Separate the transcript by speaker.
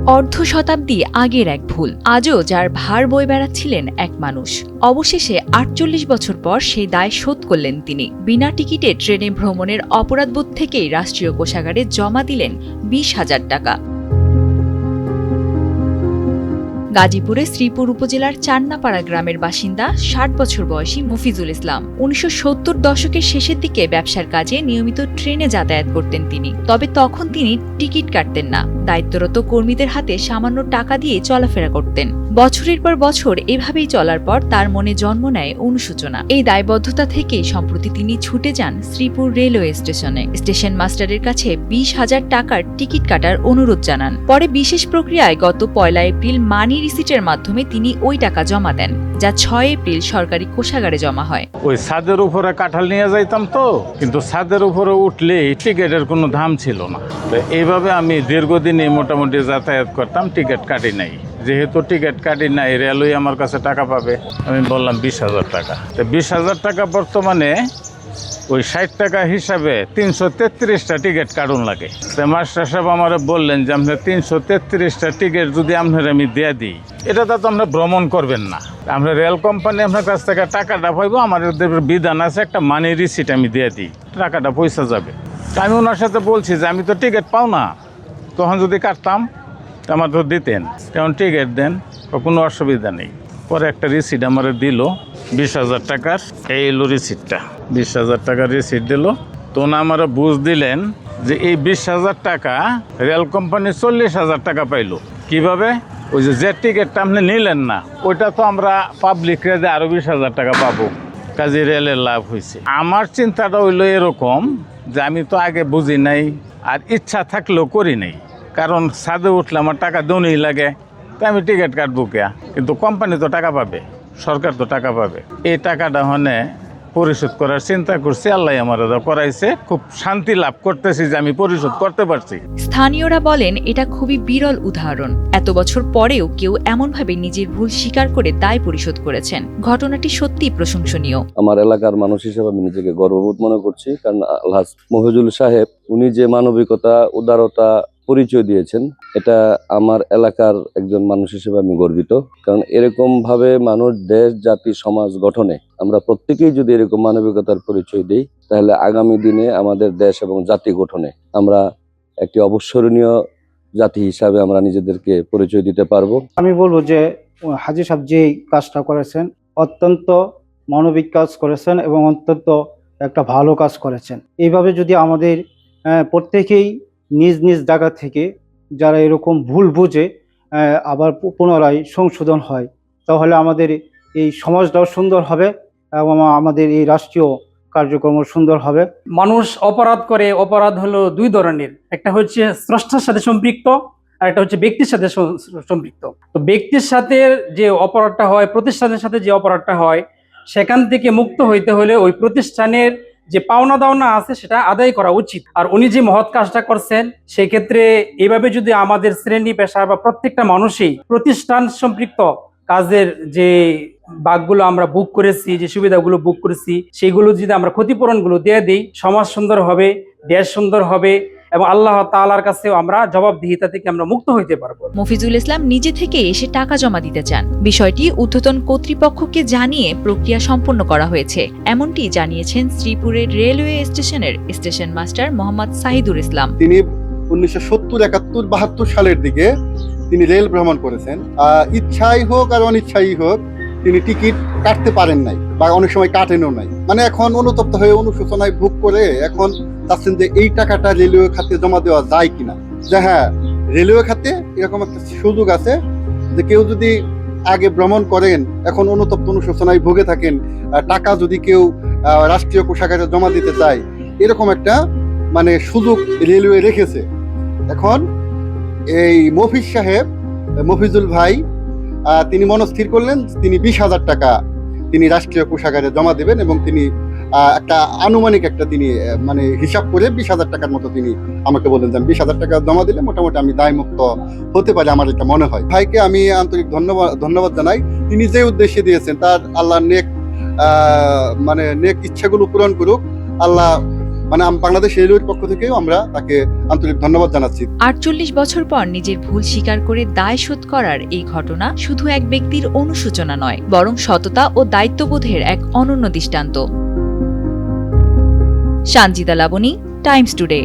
Speaker 1: অর্ধ শতাব্দী আগের এক ভুল, আজও যার ভার বয়ে বেড়াচ্ছিলেন এক মানুষ। অবশেষে ৪৮ বছর পর সেই দায় শোধ করলেন তিনি। বিনা টিকিটে ট্রেনে ভ্রমণের অপরাধবোধ থেকেই রাষ্ট্রীয় কোষাগারে জমা দিলেন ২০,০০০ টাকা। গাজীপুরে শ্রীপুর উপজেলার চান্নাপাড়া গ্রামের বাসিন্দা ৬০ বছর বয়সী মফিজুল ইসলাম। ১৯৭০ দশকের শেষের দিকে ব্যবসার কাজে নিয়মিত ট্রেনে যাতায়াত করতেন তিনি। তবে তখন তিনি টিকিট কাটতেন না, দায়িত্বরত কর্মীদের হাতে সামান্য টাকা দিয়ে চলাফেরা করতেন। বছরের পর বছর এভাবেই চলার পর তার মনে জন্ম নেয় অনুশোচনা। এই দায়বদ্ধতা থেকেই সম্প্রতি তিনি ছুটে যান শ্রীপুর রেলওয়ে স্টেশনে। স্টেশন মাস্টারের কাছে ২০,০০০ টাকার টিকিট কাটার অনুরোধ জানান। পরে বিশেষ প্রক্রিয়ায় গত ১ এপ্রিল মানি রিসিটের মাধ্যমে তিনি ওই টাকা জমা দেন, যা ৬ এপ্রিল সরকারি কোষাগারে জমা হয়।
Speaker 2: ওই ছাদের উপরে কাঁঠাল নিয়ে যাইতাম তো, কিন্তু ছাদের উপরে উঠলে টিকিটের কোনো দাম ছিল না। তো এইভাবে আমি দীর্ঘদিনে মোটামুটি যাতায়াত করতাম, টিকিট কাটি নাই। যেহেতু টিকিট কাটি নাই, রেলওয়ে আমার কাছে টাকা পাবে, আমি বললাম ২০,০০০ টাকা। তো ২০,০০০ টাকা বর্তমানে ওই ৬০ টাকা হিসাবে ৩৩৩টা টিকিট কাটুন লাগে। তো মাস্টার সাহেব আমার বললেন যে আপনার ৩৩৩টা টিকিট যদি আপনার আমি দিয়ে দিই, এটা তো আপনার ভ্রমণ করবেন না। আমরা রেল কোম্পানি আপনার কাছ থেকে টাকাটা পাইবো, আমাদের বিধান আছে একটা মানি রিসিট আমি দিয়ে দিই, টাকাটা পয়সা যাবে। আমি ওনার সাথে বলছি যে আমি তো টিকিট পাও না, তখন যদি কাটতাম আমার তো দিতেন, তেমন টিকিট দেন, কোনো অসুবিধা নেই। পরে একটা রিসিট আমার দিল ২০,০০০ টাকার, এই এলো রিসিটটা। ২০,০০০ টাকার রিসিট দিল। তো না আমার বুঝ দিলেন যে এই ২০,০০০ টাকা রেল কোম্পানি ৪০,০০০ টাকা পাইল। কিভাবে? ওই যে টিকিটটা আপনি নিলেন না, ওইটা তো আমরা পাবলিক রেটে আরও ২০,০০০ টাকা পাবো, কাজে রেলের লাভ হয়েছে। আমার চিন্তাটা হইলো এরকম যে আমি তো আগে বুঝি নাই, আর ইচ্ছা থাকলেও করি নাই, কারণ ছাদে উঠলে আমার টাকা দৌড়ই লাগে, তাই আমি টিকিট কাটবো কে? কিন্তু কোম্পানি তো টাকা পাবে, সরকার তো টাকা পাবে। এই টাকাটা হনে পরিশোধ করার চিন্তা করছি, আল্লাহ আমার করাইছে। খুব শান্তি লাভ করতেছি যে আমি পরিশোধ করতে পারছি।
Speaker 1: স্থানীয়রা বলেন এটা খুবই বিরল উদাহরণ। এত বছর পরেও কেউ এমনভাবে নিজের ভুল স্বীকার করে দায় পরিশোধ করেছেন। ঘটনাটি সত্যিই প্রশংসনীয়।
Speaker 3: আমার এলাকার মানুষ হিসেবে আমি নিজেকে গর্ববোধ মনে করছি, কারণ আলহাজ মফিজুল সাহেব উনি যে মানবিকতা, উদারতা পরিচয় দিয়েছেন, এটা আমার এলাকার একজন মানুষ হিসেবে আমি গর্বিত। কারণ এরকম ভাবে মানুষ, দেশ, জাতি, সমাজ গঠনে আমরা প্রত্যেকেই যদি এরকম মানবিকতার পরিচয় দিই, তাহলে আগামী দিনে আমাদের দেশ এবং জাতি গঠনে আমরা একটি অবসরণীয় জাতি হিসাবে আমরা নিজেদেরকে পরিচয় দিতে পারবো।
Speaker 4: আমি বলবো যে হাজী সাহেব যে কাজটা করেছেন অত্যন্ত মানবিক কাজ করেছেন এবং অত্যন্ত একটা ভালো কাজ করেছেন। এইভাবে যদি আমাদের প্রত্যেকেই নিজ নিজ জায়গা থেকে যারা এরকম ভুল বুঝে আবার পুনরায় সংশোধন হয়, তাহলে আমাদের এই সমাজটাও সুন্দর হবে এবং আমাদের এই রাষ্ট্রীয় কার্যক্রম সুন্দর হবে।
Speaker 5: মানুষ অপরাধ করে, অপরাধ হলো দুই ধরনের, একটা হচ্ছে স্রষ্টার সাথে সম্পৃক্ত, আর একটা হচ্ছে ব্যক্তির সাথে সম্পৃক্ত। তো ব্যক্তির সাথে যে অপরাধটা হয়, প্রতিষ্ঠানের সাথে যে অপরাধটা হয়, সেখান থেকে মুক্ত হইতে হলে ওই প্রতিষ্ঠানের যে পাওনা দাওনা আছে সেটা আদায় করা উচিত। আর উনি যে মহৎ কাজটা করছেন, সেক্ষেত্রে এভাবে যদি আমাদের শ্রেণী পেশা বা প্রত্যেকটা মানুষই প্রতিষ্ঠান সম্পৃক্ত কাজের যে ভাগগুলো আমরা বুক করেছি, যে সুবিধাগুলো বুক করেছি, সেগুলো যদি আমরা ক্ষতিপূরণগুলো দিয়ে দিই, সমাজ সুন্দর হবে, দেশ সুন্দর হবে এবং আল্লাহ তাআলার কাছেও আমরা জবাবদিহিতা থেকে আমরা মুক্ত হইতে পারবো।
Speaker 1: মফিজুল ইসলাম নিজে থেকে এসে টাকা জমা দিতে চান। বিষয়টি ঊর্ধ্বতন কর্তৃপক্ষকে জানিয়ে প্রক্রিয়া সম্পন্ন করা হয়েছে, এমনটি জানিয়েছেন শ্রীপুরের রেলওয়ে স্টেশনের স্টেশন মাস্টার মোহাম্মদ সাহিদুর ইসলাম।
Speaker 6: তিনি 1970, 71, 72 সালের দিকে তিনি রেল ভ্রমণ করেছেন। ইচ্ছাই হোক আর অনিচ্ছাই হোক তিনি টিকিট কাটতে পারেন নাই, বা অনেক সময় কাটেনও নাই। মানে এখন অনুতপ্ত হয়ে অনুশোচনায় ভোগ করে এখন চাচ্ছেন যে এই টাকাটা রেলওয়ে খাতে জমা দেওয়া যায় কিনা। যে হ্যাঁ, রেলওয়ে খাতে এরকম একটা সুযোগ আছে যে কেউ যদি আগে ভ্রমণ করেন, এখন অনুতপ্ত অনুশোচনায় ভুগে থাকেন, টাকা যদি কেউ রাষ্ট্রীয় কোষাগারে জমা দিতে চায়, এরকম একটা মানে সুযোগ রেলওয়ে রেখেছে। এখন এই মফিজুল ভাই তিনি মনস্থির করলেন তিনি ২০,০০০ টাকা তিনি রাষ্ট্রীয় কোষাগারে জমা দেবেন এবং তিনি একটা আনুমানিক একটা তিনি মানে হিসাব করে ২০,০০০ টাকার মতো তিনি আমাকে বললেন যে ২০,০০০ টাকা জমা দিলে মোটামুটি আমি দায়মুক্ত হতে পারি, আমার এটা মনে হয়। ভাইকে আমি আন্তরিক ধন্যবাদ জানাই। তিনি যে উদ্দেশ্যে দিয়েছেন তার আল্লাহ নেক ইচ্ছাগুলো পূরণ করুক। আল্লাহ মানে বাংলাদেশ রেলওয়ের পক্ষ থেকেও আমরা তাকে আন্তরিক ধন্যবাদ জানাচ্ছি।
Speaker 1: 48 বছর পর নিজের ভুল স্বীকার করে দায় শোধ করার এই ঘটনা শুধু এক ব্যক্তির অনুশোচনা নয়, বরং সততা ও দায়িত্ববোধের এক অনন্য দৃষ্টান্ত। Sanjida Laboni, times today.